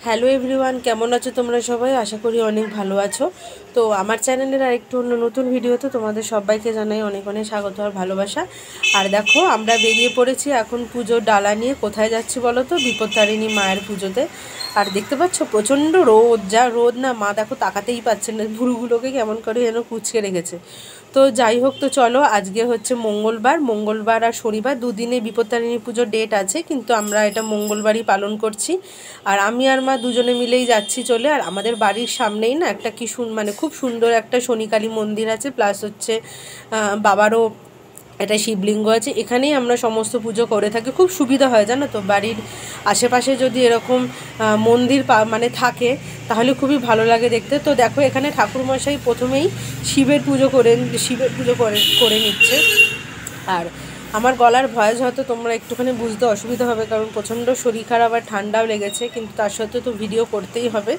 Hello everyone, কেমন আছো তোমরা সবাই? আশা করি অনেক ভালো আছো। তো আমার চ্যানেলের আরেকটু নতুন ভিডিওতে তোমাদের সবাইকে জানাই অনেক অনেক স্বাগত আর ভালোবাসা। আর দেখো, আমরা বেরিয়ে পড়েছি এখন পুজোর ডালা নিয়ে। কোথায় যাচ্ছি বলো তো? বিপত্তারিণী মায়ের পুজোতে। আর দেখতে পাচ্ছ প্রচণ্ড রোদ, যা রোদ না, মা দেখো তাকাতেই পাচ্ছে না, ভুরুগুলোকে কেমন করে যেন কুচকে রেখেছে। তো যাই হোক, তো চলো, আজকে হচ্ছে মঙ্গলবার আর শনিবার দুদিনে বিপত্তারিণী পুজোর ডেট আছে, কিন্তু আমরা এটা মঙ্গলবারই পালন করছি। আর আমি আর মা দুজনে মিলেই যাচ্ছি চলে। আর আমাদের বাড়ির সামনেই না একটা মানে খুব সুন্দর একটা শনিকালী মন্দির আছে, প্লাস হচ্ছে বাবারও একটা শিবলিঙ্গ আছে। এখানেই আমরা সমস্ত পুজো করে থাকি। খুব সুবিধা হয় জানো তো, বাড়ির আশেপাশে যদি এরকম মন্দির মানে থাকে তাহলে খুবই ভালো লাগে দেখতে। তো দেখো, এখানে ঠাকুরমশাই প্রথমেই শিবের পুজো করে নিচ্ছে। আর আমার গলার ভয়েস হয়তো তোমরা একটুখানি বুঝতে অসুবিধা হবে, কারণ প্রচণ্ড শরীর খারাপ আর ঠান্ডাও লেগেছে, কিন্তু তার সত্ত্বেও তো ভিডিও করতেই হবে,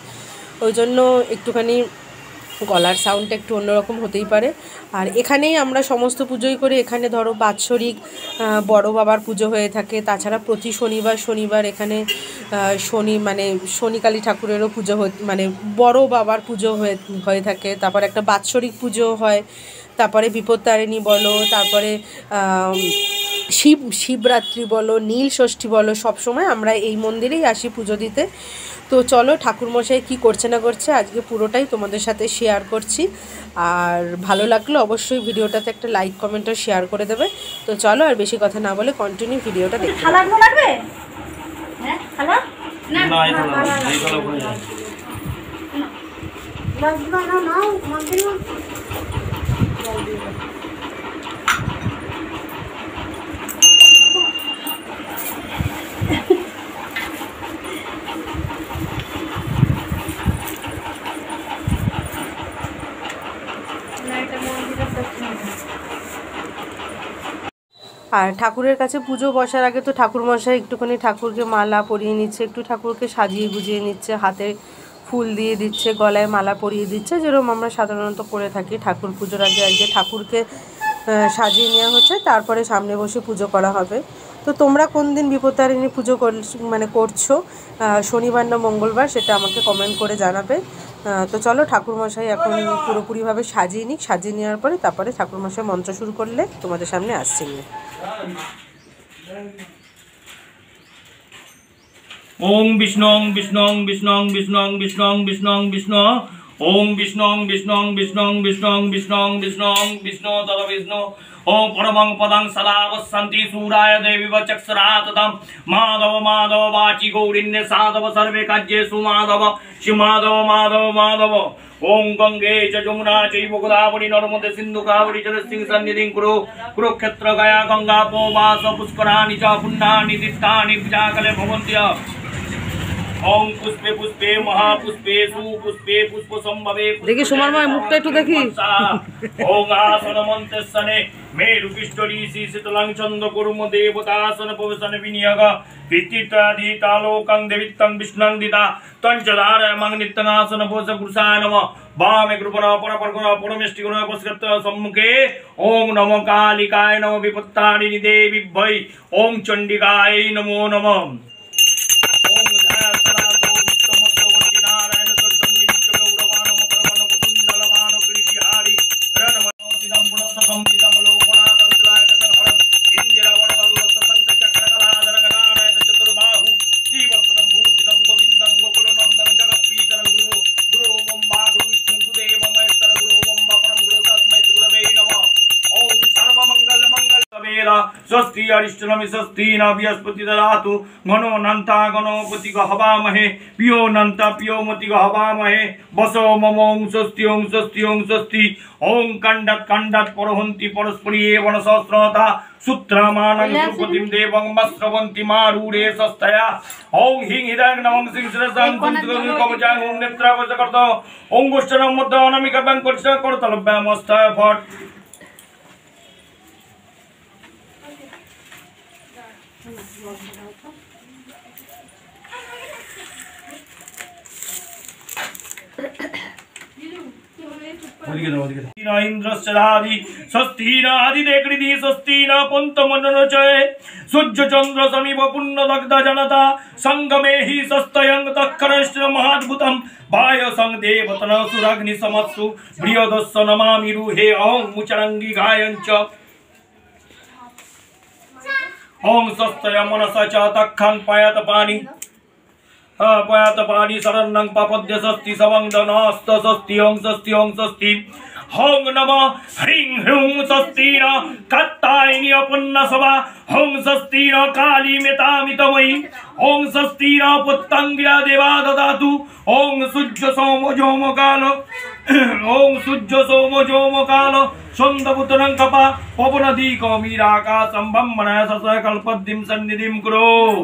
ওই জন্য একটুখানি গলার সাউন্ডটা একটু অন্যরকম হতেই পারে। আর এখানেই আমরা সমস্ত পুজোই করি। এখানে ধরো বাৎসরিক বড় বাবার পুজো হয়ে থাকে, তাছাড়া প্রতি শনিবার এখানে শনিকালী ঠাকুরেরও পুজো মানে বড় বাবার পুজো হয়ে থাকে। তারপর একটা বাৎসরিক পুজো হয়, তারপরে বিপত্তারিণী বলো, তারপরে শিবরাত্রি বলো, নীল ষষ্ঠী বলো, সবসময় আমরা এই মন্দিরেই আসি পুজো দিতে। তো চলো, ঠাকুরমশাই কী করছে না করছে আজকে পুরোটাই তোমাদের সাথে শেয়ার করছি। আর ভালো লাগলে অবশ্যই ভিডিওটাতে একটা লাইক কমেন্ট আর শেয়ার করে দেবে। তো চলো, আর বেশি কথা না বলে কন্টিনিউ ভিডিওটা দেখতে আর ঠাকুরের কাছে পুজো বসার আগে তো ঠাকুরমশাই একটুখানি ঠাকুরকে মালা পরিয়ে নিচ্ছে, একটু ঠাকুরকে সাজিয়ে গুজিয়ে নিচ্ছে, হাতে ফুল দিয়ে দিচ্ছে, গলায় মালা পরিয়ে দিচ্ছে, যেরকম আমরা সাধারণত করে থাকি ঠাকুর পুজোর আগে। আজকে ঠাকুরকে সাজিয়ে নেওয়া হচ্ছে, তারপরে সামনে বসে পুজো করা হবে। তো তোমরা কোন দিন বিপত্তারিণী পুজো করছো, শনিবার না মঙ্গলবার, সেটা আমাকে কমেন্ট করে জানাবে। তো চলো, ঠাকুরমশাই এখন পুরোপুরিভাবে সাজিয়ে নেওয়ার পরে তারপরে ঠাকুরমশাই মন্ত্র শুরু করলে তোমাদের সামনে আসছি। ওং বিষ্ণুং বিষ্ণুং বিষ্ণুং বিষ্ণুং বিষ্ণুং বিষ্ণুং বিষ্ণু ওং বিষ্ণুং বিষ্ণুং বিষ্ণুং বিষ্ণুং বিষ্ণুং বিষ্ণুং বিষ্ণু তদ বিষ্ণু ওং পরমং পদং সদা বসন্তি সূরায় দেবী চক্ষুরা তদম মাধব মাধব বাচি গৌরিণ্যে সাধব সর্বে কার্যেষু মাধব শ্রী মাধব মাধব মাধব ওং গঙ্গে চ যমুনা চৈব গোদাবরী নর্মদে সিন্ধু কাবেরী জলস্মিং সন্নিধিং কুরু কুরুক্ষেত্র গয়া গঙ্গা পবাস পুষ্করাণি চ পুণ্যানি তীর্থানি পূজাকালে ভবন্তি। ওং পুষ্পে পুষ্পে মহাপুষ্পে সুপুষ্পে পুষ্প সম্ভবে দেখি সুমার মায়ের মুখটা একটু দেখি। ওং আসন মন্ত্রসনে মেরু পৃষ্ঠরি শীতলং চন্দ্র কুর্ম দেবতাসন পবসন বিনিয়োগ ভিত্তিত্বাদি তালোকং দেবিত্তং বিষ্ণুং দিতা তঞ্চদার মং নিত্যনাসন পোষ পুরুষায় নমঃ বামে কৃপণ পরপরগুণ পরমেষ্টি গুণ পুষ্কৃত সম্মুখে ওং নমো কালিকায় নমো বিপত্তারিণী দেবী ভৈ ওং চণ্ডিকায় নমো নমঃ। ওং स्वस्ति अरिष्टनमि स्वस्ति न बृहस्पति ददातु गणो नन्ता गणपति हवामहे पियो नन्ता पियो मति हवामहे बसो ममों स्वस्ति ओं स्वस्ति ओं स्वस्ति ओं खण्डत् परहन्ति परस्परि एवं सहस्रता सूत्रमानं सुपतिं देवं मस्रवन्ति मारूढे सस्तया ओं हिं हृदयं नमः सिंह शिरसं कुन्तुकं कवचां ओं नेत्रावचकर्तो ओं गोष्ठनं मद्दनमिकं कर्षः करतलभ्यामस्तः फट्। इंद्रश्चादि स्वस्ति न आदिदेकृति स्वस्ति न पंतमनोचय सूर्य चंद्र समीप पुण्य दग्ध जनता संगमे हि सस्तयं तत्करश्च महाद्भुतं वाय संदेवतन सुराग्नि समत्सु प्रियदस्य नमामि रुहे ओं मुचरंगी गायञ्च ओं सस्तय मनसा च तखं पयत पानी शरणं पपद्य सस्ति सवंदनास्त सस्ति ओं सस्ति हों नमः ह्रीं ह्रूं स्वस्ति न कत्तायिनी अपन्न सभा हों स्वस्ति न काली मेतामितमयी ओं स्वस्ति न पुत्तंगिरा देवा ददातु ओं सूर्य सोम जोम काल ओं सूर्य सोम जोम काल छन्दपुत्रं कपा पवनदी कौमीराकाशं ब्रह्मणः ससकल्पद्दिं सन्निधिं कुरु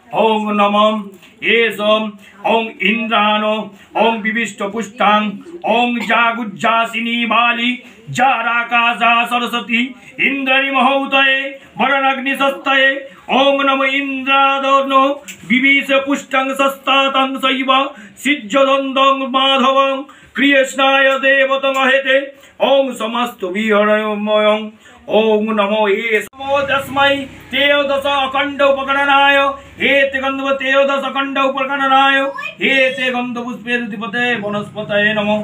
ओं नमः एसम ओं इंद्रानो ओं विविष्ट पुष्टां ओं जागुज्जासिनी बाली जाराकाशा सरस्वती इंद्रणी महोदये वरनग्निसस्तये ओं नमो इंद्रादनो विविश पुष्टं सस्तातं शैव सिज्जदन्दं माधवं कृष्णाय देवतमहेते ओं समस्त विहरमयं ओं नमो ये समो तस्मै तेयोदश अखंड उपकरणाय एते गंधव तेयोदश अखंड उपकरणाय एते गंधव पुष्पे दुतिपते वनस्पतये नमो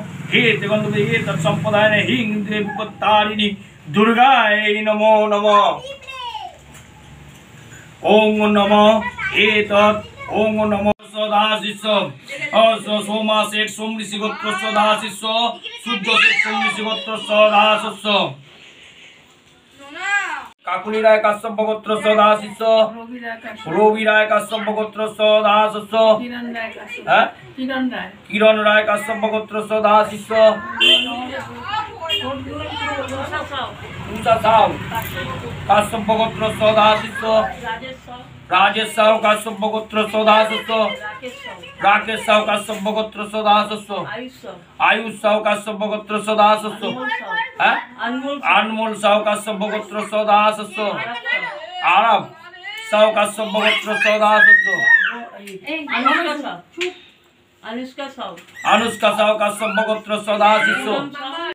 एते गंधव एतत् संपदाय हिं देवपत्तारिणी दुर्गायै नमो नमः ओं नमो एतत् ओं नमो सदाशिष्य सोमा सेठ सोम ऋषि गोत्र सदाशिष्य सूर्य सेठ सोम ऋषि गोत्र सदाशिष्य काकुली राय काश्यप गोत्र सदाशिष्य रवि राय काश्यप गोत्र सदाशिष्य किरण राय काश्यप गोत्र सदाशिष्य काश्यप गोत्र सदाशिष्य राजेश साहु काश्यप गोत्र सदाशिष्य राकेश साहु काश्यप गोत्र सदाशिष्य आयुष साहु काश्यप गोत्र सदाशिष्य अनमोल साहु काश्यप गोत्र सदाशिष्य आरब साहु काश्यप गोत्र सदाशिष्य अनुष्का साहु काश्यप गोत्र सदाशिष्य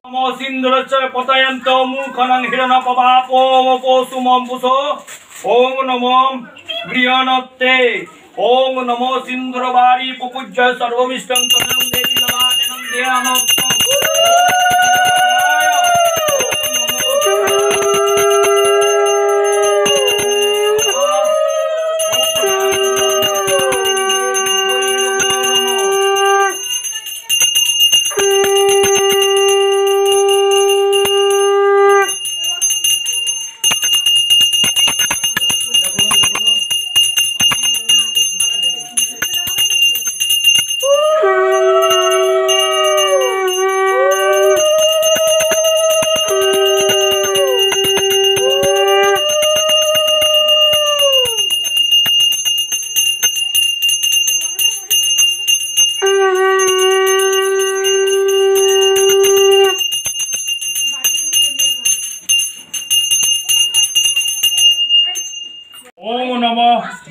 नमो सिंधुरच्च पतयन्त मुखनं हिरण्यपवापोमपोसुमंपुषो ओं नमो गृहणत्ते ओं नमो सिंधुरवारी पुपूज्य सर्वविष्टं तनं देवी ललाटनं ध्यानोक्तं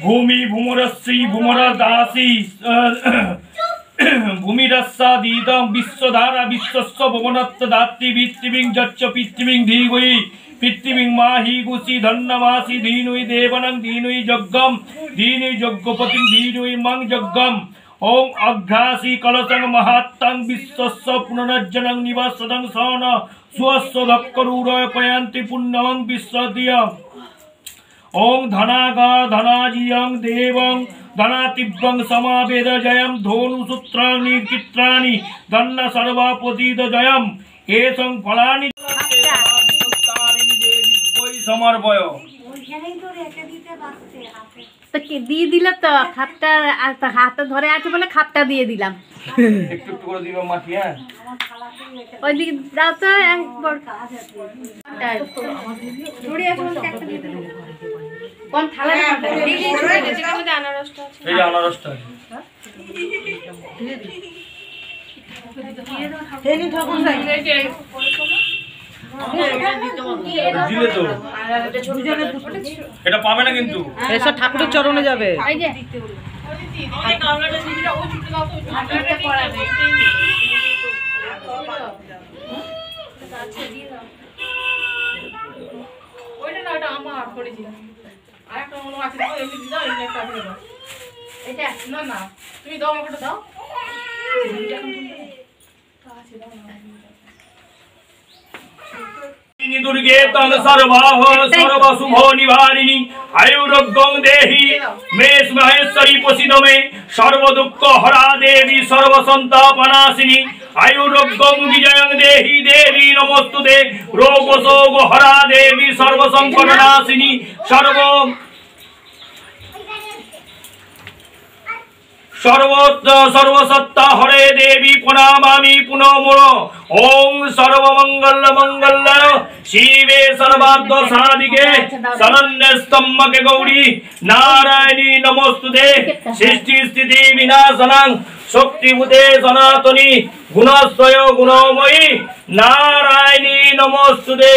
भूमि भूमरस्सी भूमरदासी भूमिरस्सादीदं विश्वधारा विश्वस्य भुवनत्त दात्रि पृथिवीं जच्च पृथिवीं धीगुई पृथिवीं माहि गुसी धन्नमासी धीनुई देवनं धीनुई यज्ञं धीनुई यज्ञपतिं धीनुई मं यज्ञं ओम अघ्रासी कलशं महात्तं विश्वस्य पुनर्जनं निवासदं सन स्वस्य भक्करूरपयन्ति पुण्यं विश्वदिय ओम धनाग धनाजियं देवं धनातिव्यं समावेद जयं धोनुसूत्राणि चित्राणि धन्न सर्वापतित जयं एसं फलानि समर्पय তো কি দিয়ে দিল তো খাপটা হাতে ধরে আছে বলে খাপটা দিয়ে দিলাম একটু একটু করে দিবা মাটি হ্যাঁ ওই দিকে দাও তো একবার ছড়ি আছে বলে একটা দিয়ে দিলাম কোন থালা এই যে আনারসটা আছে এই যে আনারসটা হেনি ঠাকুর দিলে তো এটা পাবে না কিন্তু এসব ঠাকুরের চরণে যাবে এই যে এটা না না তুমি দাও আমাকে দাও दुर्गे तंग सर्वाह सर्व शुभ निवारिणी आयुरोग्यं देहि मे महेश्वरी प्रसीद मे सर्व दुख हरा देवी सर्व संतापनाशिनी आयुरोग्यं विजयं देहि देवी नमोस्तुते रोग शोक हरा देवी सर्व संकटनाशिनी सर्वसत्ता हरे देवी प्रणामामि पुनः मोर ओम सर्वमंगल मंगल शिवे सर्वार्थ साधिके शरण्य स्तंभके गौरी नारायणी नमोस्तुते सृष्टि स्थिति विनाशनं शक्तिभूते सनातनी गुणस्वय गुणमयी नारायणी नमोस्तुते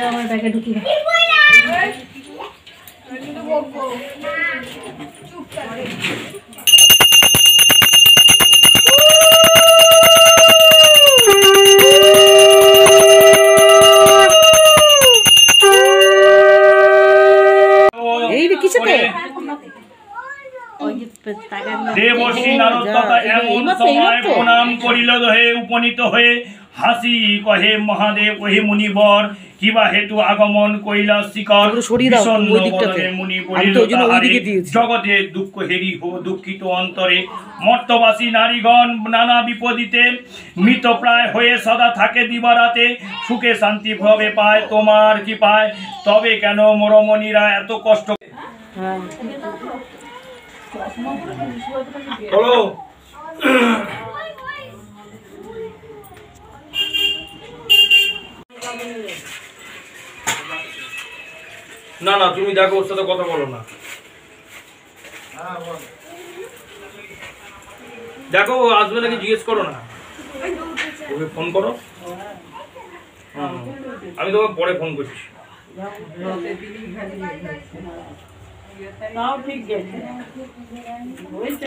আমার ব্যাগে ঢুকিয়ে দেবর্ষি নারদ তথা এমন সময় প্রণাম করিল হে উপনীত হয়ে হাসি কহে মহাদেব ওহে মুনিবর কিবা হেতু আগমন কইলা শিকর মুনি বলিল জগতে দুঃখ হেরি হো দুঃখিত অন্তরে মর্তবাসী নারীগণ নানা বিপদিতে মৃত প্রায় হয়ে সদা থাকে দিবারাতে সুখে শান্তি ভাবে পায় তোমার কি পায় তবে কেন মরমণিরা এত কষ্ট চলো না না তুমি দেখো ওর সাথে কথা বলো না দেখো ও আসবে নাকি জিজ্ঞেস করো না ওকে ফোন করো আমি তোমাকে পরে ফোন করছি তাও ঠিক গেছে বুঝতে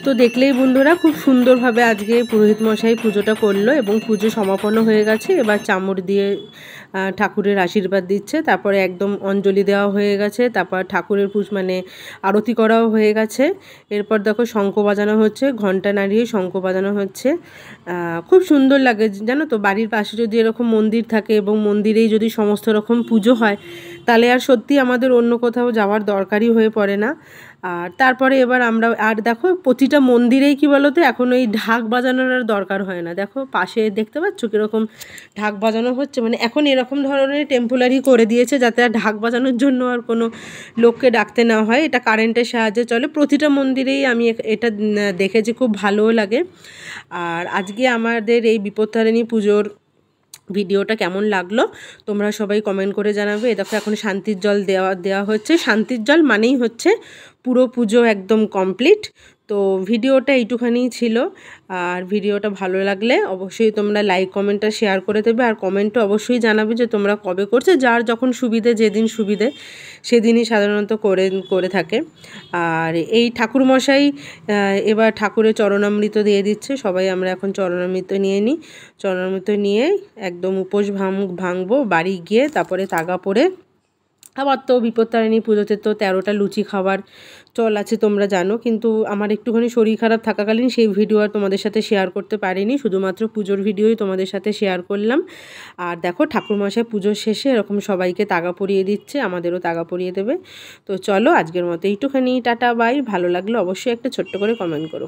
তো দেখলেই বন্ধুরা খুব সুন্দরভাবে আজকে পুরোহিত মশাই পুজোটা করলো এবং পুজো সমাপন্ন হয়ে গেছে। এবার চামড় দিয়ে ঠাকুরের আশীর্বাদ দিচ্ছে, তারপরে একদম অঞ্জলি দেওয়া হয়ে গেছে, তারপর ঠাকুরের মানে আরতি করাও হয়ে গেছে। এরপর দেখো শঙ্খ বাজানো হচ্ছে, ঘণ্টা নাড়িয়ে শঙ্খ বাজানো হচ্ছে। খুব সুন্দর লাগে জানো তো, বাড়ির পাশে যদি এরকম মন্দির থাকে এবং মন্দিরেই যদি সমস্ত রকম পুজো হয় তাহলে আর সত্যি আমাদের অন্য কোথাও যাওয়ার দরকারই হয়ে পড়ে না। আর তারপরে এবার আমরা আর দেখো প্রতিটা মন্দিরেই কি বলো তো এখন ওই ঢাক বাজানোর আর দরকার হয় না। দেখো পাশে দেখতে পাচ্ছ কীরকম ঢাক বাজানো হচ্ছে, মানে এখন এরকম ধরনের টেম্পোরারি করে দিয়েছে যাতে আর ঢাক বাজানোর জন্য আর কোনো লোককে ডাকতে না হয়, এটা কারেন্টের সাহায্যে চলে। প্রতিটা মন্দিরেই আমি এটা দেখেছি, খুব ভালোও লাগে। আর আজকে আমাদের এই বিপত্তারিণী পুজোর ভিডিওটা কেমন লাগলো তোমরা সবাই কমেন্ট করে জানাবে। এ দেখো এখন শান্তির জল দেওয়া হচ্ছে, শান্তির জল মানেই হচ্ছে পুরো পুজো একদম কমপ্লিট। তো ভিডিওটা এইটুখানিই ছিল। আর ভিডিওটা ভালো লাগলে অবশ্যই তোমরা লাইক কমেন্টটা শেয়ার করে দেবে, আর কমেন্টও অবশ্যই জানাবে যে তোমরা কবে করছো, যার যখন সুবিধে, যেদিন সুবিধে সেদিনই সাধারণত করে থাকে। আর এই ঠাকুরমশাই এবার ঠাকুরের চরণামৃত দিয়ে দিচ্ছে, সবাই আমরা এখন চরণামৃত নিয়ে নিই। চরণামৃত নিয়ে একদম উপোস ভাঙবো, বাড়ি গিয়ে তারপরে তাগা পরে আবার তো বিপত্তারিণী পুজোতে তো 13টা লুচি খাবার চল আছে তোমরা জানো, কিন্তু আমার একটুখানি শরীর খারাপ থাকাকালীন সেই ভিডিও আর তোমাদের সাথে শেয়ার করতে পারিনি, শুধুমাত্র পুজোর ভিডিওই তোমাদের সাথে শেয়ার করলাম। আর দেখো ঠাকুরমশাই পুজোর শেষে এরকম সবাইকে তাগা পরিয়ে দিচ্ছে, আমাদেরও তাগা পরিয়ে দেবে। তো চলো আজকের মতো এইটুখানি, টাটা বাই। ভালো লাগলে অবশ্যই একটা ছোট্ট করে কমেন্ট করো।